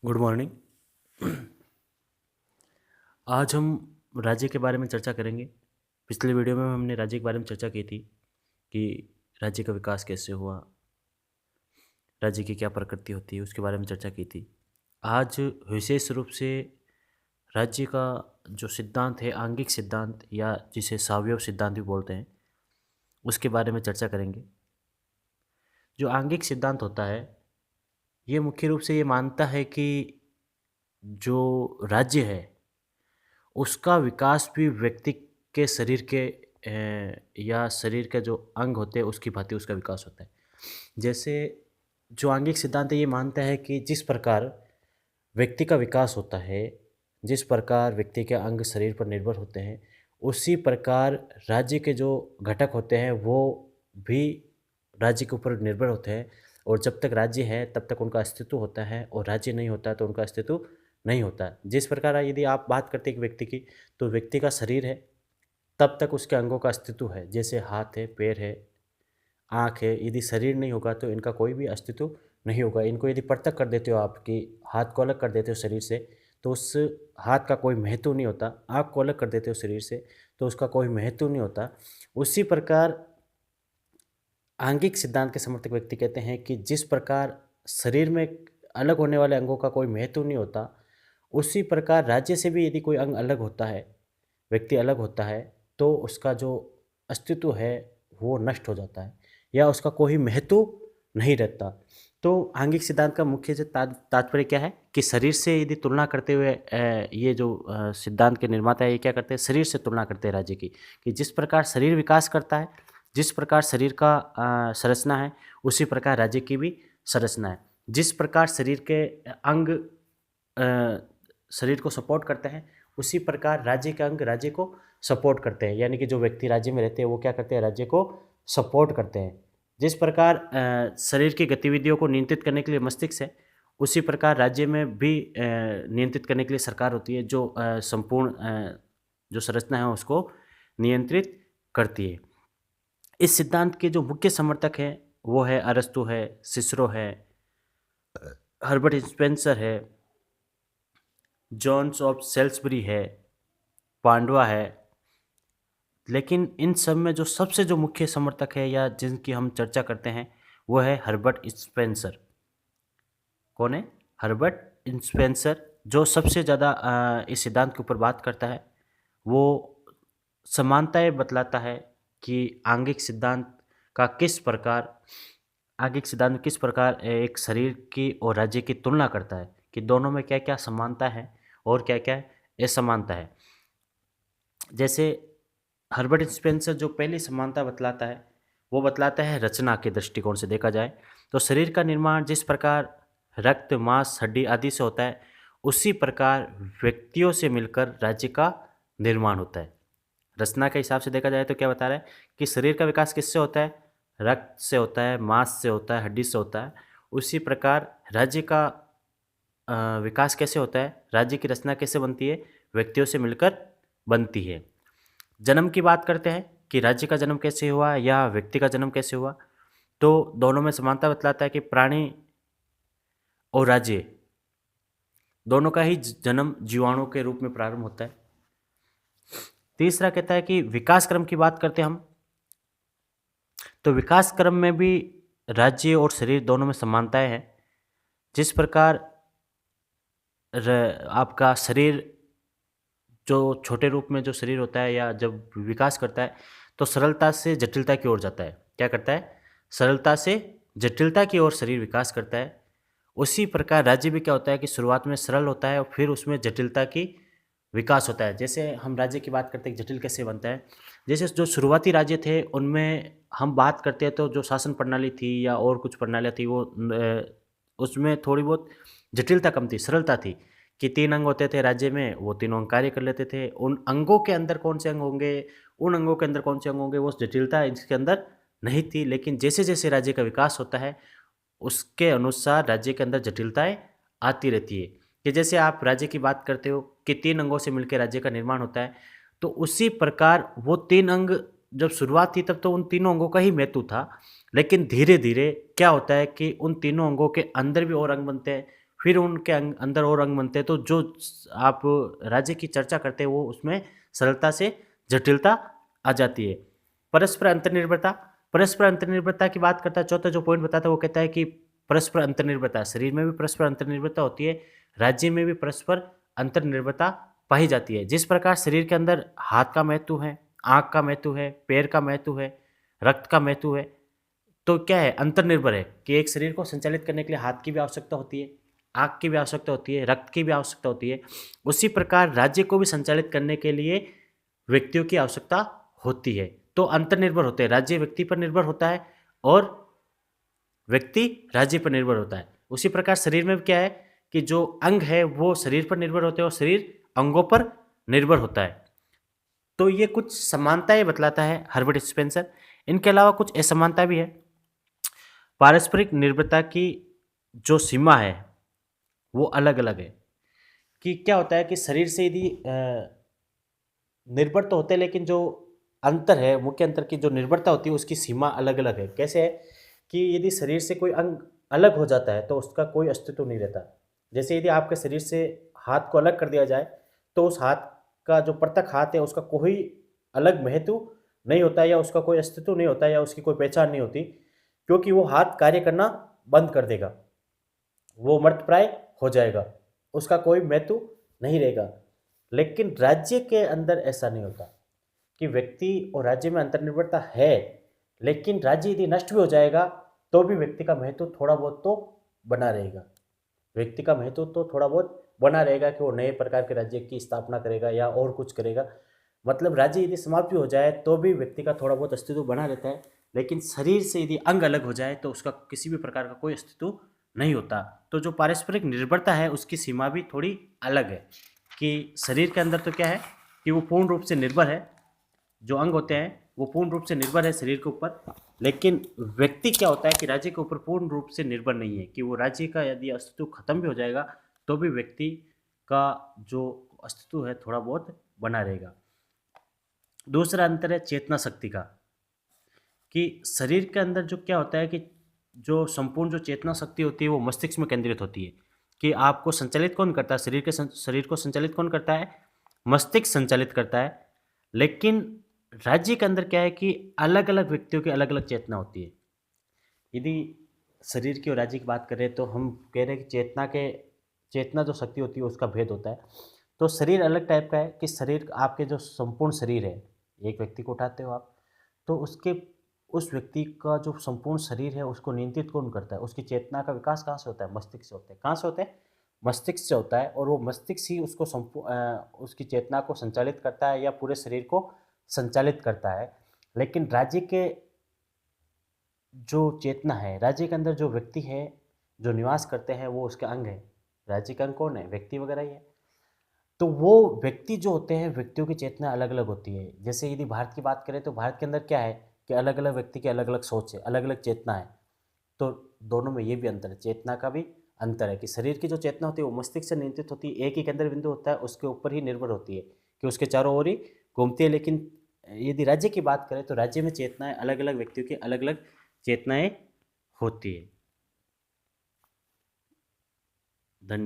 Good morning. आज हम राज्य के बारे में चर्चा करेंगे। पिछले वीडियो में हमने राज्य के बारे में चर्चा की थी कि राज्य का विकास कैसे हुआ, राज्य की क्या प्रकृति होती है, उसके बारे में चर्चा की थी। आज विशेष रूप से राज्य का जो सिद्धांत है, आंगिक सिद्धांत या जिसे सावयव सिद्धांत भी बोलते हैं, उसके बारे में चर्चा करेंगे। जो आंगिक सिद्धांत होता है, ये मुख्य रूप से ये मानता है कि जो राज्य है उसका विकास भी व्यक्ति के शरीर के या शरीर के जो अंग होते हैं उसकी भांति उसका विकास होता है। जैसे जो आंगिक सिद्धांत है ये मानता है कि जिस प्रकार व्यक्ति का विकास होता है, जिस प्रकार व्यक्ति के अंग शरीर पर निर्भर होते हैं, उसी प्रकार राज्य के जो घटक होते हैं वो भी राज्य के ऊपर निर्भर होते हैं। और जब तक राज्य है तब तक उनका अस्तित्व होता है, और राज्य नहीं होता तो उनका अस्तित्व नहीं होता। जिस प्रकार यदि आप बात करते हैं एक व्यक्ति की, तो व्यक्ति का शरीर है तब तक उसके अंगों का अस्तित्व है। जैसे हाथ है, पैर है, आँख है। यदि शरीर नहीं होगा तो इनका कोई भी अस्तित्व नहीं होगा। इनको यदि पृथक कर देते हो आप, कि हाथ को अलग कर देते हो शरीर से, तो उस हाथ का कोई महत्व नहीं होता। आँख को अलग कर देते हो शरीर से तो उसका कोई महत्व नहीं होता। उसी प्रकार आंगिक सिद्धांत के समर्थक व्यक्ति कहते हैं कि जिस प्रकार शरीर में अलग होने वाले अंगों का कोई महत्व नहीं होता, उसी प्रकार राज्य से भी यदि कोई अंग अलग होता है, व्यक्ति अलग होता है, तो उसका जो अस्तित्व है वो नष्ट हो जाता है या उसका कोई महत्व नहीं रहता। तो आंगिक सिद्धांत का मुख्य से तात्पर्य क्या है कि शरीर से यदि तुलना करते हुए ये जो सिद्धांत के निर्माता है ये क्या करते हैं, शरीर से तुलना करते हैं राज्य की, कि जिस प्रकार शरीर विकास करता है, जिस प्रकार शरीर का संरचना है, उसी प्रकार राज्य की भी संरचना है। जिस प्रकार शरीर के अंग शरीर को सपोर्ट करते हैं, उसी प्रकार राज्य के अंग राज्य को सपोर्ट करते हैं। यानी कि जो व्यक्ति राज्य में रहते हैं वो क्या करते हैं, राज्य को सपोर्ट करते हैं। जिस प्रकार शरीर की गतिविधियों को नियंत्रित करने के लिए मस्तिष्क है, उसी प्रकार राज्य में भी नियंत्रित करने के लिए सरकार होती है, जो संपूर्ण जो संरचना है उसको नियंत्रित करती है। इस सिद्धांत के जो मुख्य समर्थक हैं वो है अरस्तु है, सिसरो है, हर्बर्ट स्पेंसर है, जॉन्स ऑफ सेल्सबरी है, पांडवा है। लेकिन इन सब में जो सबसे जो मुख्य समर्थक है या जिनकी हम चर्चा करते हैं वो है हर्बर्ट स्पेंसर। कौन है? हर्बर्ट स्पेंसर, जो सबसे ज़्यादा इस सिद्धांत के ऊपर बात करता है। वो समानताएं बतलाता है कि आंगिक सिद्धांत किस प्रकार एक शरीर की और राज्य की तुलना करता है कि दोनों में क्या क्या समानता है और क्या क्या असमानता है। जैसे हर्बर्ट स्पेंसर जो पहली समानता बतलाता है वो बतलाता है रचना के दृष्टिकोण से देखा जाए तो शरीर का निर्माण जिस प्रकार रक्त, मांस, हड्डी आदि से होता है, उसी प्रकार व्यक्तियों से मिलकर राज्य का निर्माण होता है। रचना के हिसाब से देखा जाए तो क्या बता रहा है कि शरीर का विकास किससे होता है? रक्त से होता है, मांस से होता है, हड्डी से होता है। उसी प्रकार राज्य का विकास कैसे होता है, राज्य की रचना कैसे बनती है? व्यक्तियों से मिलकर बनती है। जन्म की बात करते हैं कि राज्य का जन्म कैसे हुआ या व्यक्ति का जन्म कैसे हुआ, तो दोनों में समानता बतलाता है कि प्राणी और राज्य दोनों का ही जन्म जीवाणु के रूप में प्रारंभ होता है। तीसरा कहता है कि विकास क्रम की बात करते हैं हम, तो विकास क्रम में भी राज्य और शरीर दोनों में समानताएं हैं। जिस प्रकार आपका शरीर जो छोटे रूप में जो शरीर होता है या जब विकास करता है तो सरलता से जटिलता की ओर जाता है। क्या करता है? सरलता से जटिलता की ओर शरीर विकास करता है। उसी प्रकार राज्य भी क्या होता है कि शुरुआत में सरल होता है और फिर उसमें जटिलता की विकास होता है। जैसे हम राज्य की बात करते हैं जटिल कैसे बनता है, जैसे जो शुरुआती राज्य थे उनमें हम बात करते हैं तो जो शासन प्रणाली थी या और कुछ प्रणालियाँ थी वो उसमें थोड़ी बहुत जटिलता कम थी, सरलता थी कि 3 अंग होते थे राज्य में, वो तीनों अंग कार्य कर लेते थे। उन अंगों के अंदर कौन से अंग होंगे, उन अंगों के अंदर कौन से अंग होंगे, वो जटिलता इसके अंदर नहीं थी। लेकिन जैसे जैसे राज्य का विकास होता है उसके अनुसार राज्य के अंदर जटिलताएं आती रहती है। कि जैसे आप राज्य की बात करते हो कि 3 अंगों से मिलकर राज्य का निर्माण होता है, तो उसी प्रकार वो 3 अंग जब शुरुआत थी तब तो उन तीनों अंगों का ही महत्व था। लेकिन धीरे धीरे क्या होता है कि उन तीनों अंगों के अंदर भी और अंग बनते हैं, फिर उनके अंदर और अंग बनते हैं। तो जो आप राज्य की चर्चा करते हैं वो उसमें सरलता से जटिलता आ जाती है। परस्पर अंतर्निर्भरता, परस्पर अंतर्निर्भरता की बात करता है, चौथा जो पॉइंट बताता है वो कहता है कि परस्पर अंतर्निर्भरता, शरीर में भी परस्पर अंतर्निर्भरता होती है, राज्य में भी परस्पर अंतर्निर्भरता पाई जाती है। जिस प्रकार शरीर के अंदर हाथ का महत्व है, आँख का महत्व है, पैर का महत्व है, रक्त का महत्व है, तो क्या है, अंतर्निर्भर है कि एक शरीर को संचालित करने के लिए हाथ की भी आवश्यकता होती है, आँख की भी आवश्यकता होती है, रक्त की भी आवश्यकता होती है। उसी प्रकार राज्य को भी संचालित करने के लिए व्यक्तियों की आवश्यकता होती है। तो अंतर्निर्भर होते हैं, राज्य व्यक्ति पर निर्भर होता है और व्यक्ति राज्य पर निर्भर होता है। उसी प्रकार शरीर में क्या है कि जो अंग है वो शरीर पर निर्भर होते हैं और शरीर अंगों पर निर्भर होता है। तो ये कुछ समानताएं बतलाता है हर्बर्ट स्पेंसर। इनके अलावा कुछ असमानता भी है। पारस्परिक निर्भरता की जो सीमा है वो अलग अलग है। कि क्या होता है कि शरीर से यदि निर्भर तो होते हैं, लेकिन जो अंतर है, मुख्य अंतर की जो निर्भरता होती है उसकी सीमा अलग अलग है। कैसे है कि यदि शरीर से कोई अंग अलग हो जाता है तो उसका कोई अस्तित्व नहीं रहता। जैसे यदि आपके शरीर से हाथ को अलग कर दिया जाए तो उस हाथ का जो पृथक हाथ है उसका कोई अलग महत्व नहीं होता, या उसका कोई अस्तित्व नहीं होता, या उसकी कोई पहचान नहीं होती, क्योंकि वो हाथ कार्य करना बंद कर देगा, वो मर्तप्राय हो जाएगा, उसका कोई महत्व नहीं रहेगा। लेकिन राज्य के अंदर ऐसा नहीं होता कि व्यक्ति और राज्य में अंतर्निर्भरता है, लेकिन राज्य यदि नष्ट भी हो जाएगा तो भी व्यक्ति का महत्व थोड़ा बहुत तो बना रहेगा। व्यक्ति का महत्व तो थोड़ा बहुत बना रहेगा कि वो नए प्रकार के राज्य की स्थापना करेगा या और कुछ करेगा। मतलब राज्य यदि समाप्त भी हो जाए तो भी व्यक्ति का थोड़ा बहुत अस्तित्व बना रहता है, लेकिन शरीर से यदि अंग अलग हो जाए तो उसका किसी भी प्रकार का कोई अस्तित्व नहीं होता। तो जो पारस्परिक निर्भरता है उसकी सीमा भी थोड़ी अलग है कि शरीर के अंदर तो क्या है कि वो पूर्ण रूप से निर्भर है, जो अंग होते हैं वो पूर्ण रूप से निर्भर है शरीर के ऊपर, लेकिन व्यक्ति क्या होता है कि राज्य के ऊपर पूर्ण रूप से निर्भर नहीं है, कि वो राज्य का यदि अस्तित्व खत्म भी हो जाएगा तो भी व्यक्ति का जो अस्तित्व है थोड़ा बहुत बना रहेगा। दूसरा अंतर है चेतना शक्ति का, कि शरीर के अंदर जो क्या होता है कि जो संपूर्ण जो चेतना शक्ति होती है वो मस्तिष्क में केंद्रित होती है। कि आपको संचालित कौन करता है, शरीर को संचालित कौन करता है, मस्तिष्क संचालित करता है। लेकिन राज्य के अंदर क्या है कि अलग अलग व्यक्तियों की अलग अलग चेतना होती है। यदि शरीर की और राज्य की बात करें तो हम कह रहे हैं कि चेतना जो शक्ति होती है उसका भेद होता है। तो शरीर अलग टाइप का है कि शरीर, आपके जो संपूर्ण शरीर है, एक व्यक्ति को उठाते हो आप, तो उस व्यक्ति का जो संपूर्ण शरीर है उसको नियंत्रित कौन करता है, उसकी चेतना का विकास कहाँ से होता है, मस्तिष्क से होता है। कहाँ से होता है, मस्तिष्क से होता है। और वो मस्तिष्क ही उसको उसकी चेतना को संचालित करता है या पूरे शरीर को संचालित करता है। लेकिन राज्य के जो चेतना है, राज्य के अंदर जो व्यक्ति है जो निवास करते हैं वो उसके अंग है। राज्य का अंग कौन है, व्यक्ति वगैरह ही है। तो वो व्यक्ति जो होते हैं, व्यक्तियों की चेतना अलग अलग होती है। जैसे यदि भारत की बात करें तो भारत के अंदर क्या है कि अलग अलग व्यक्ति की अलग अलग सोच है, अलग अलग चेतना है। तो दोनों में ये भी अंतर है, चेतना का भी अंतर है कि शरीर की जो चेतना होती है वो मस्तिष्क से नियंत्रित होती है, एक ही केंद्र बिंदु होता है, उसके ऊपर ही निर्भर होती है कि उसके चारों ओर ही घूमती है। लेकिन यदि राज्य की बात करें तो राज्य में चेतनाएं अलग अलग व्यक्तियों की अलग अलग चेतनाएं होती है।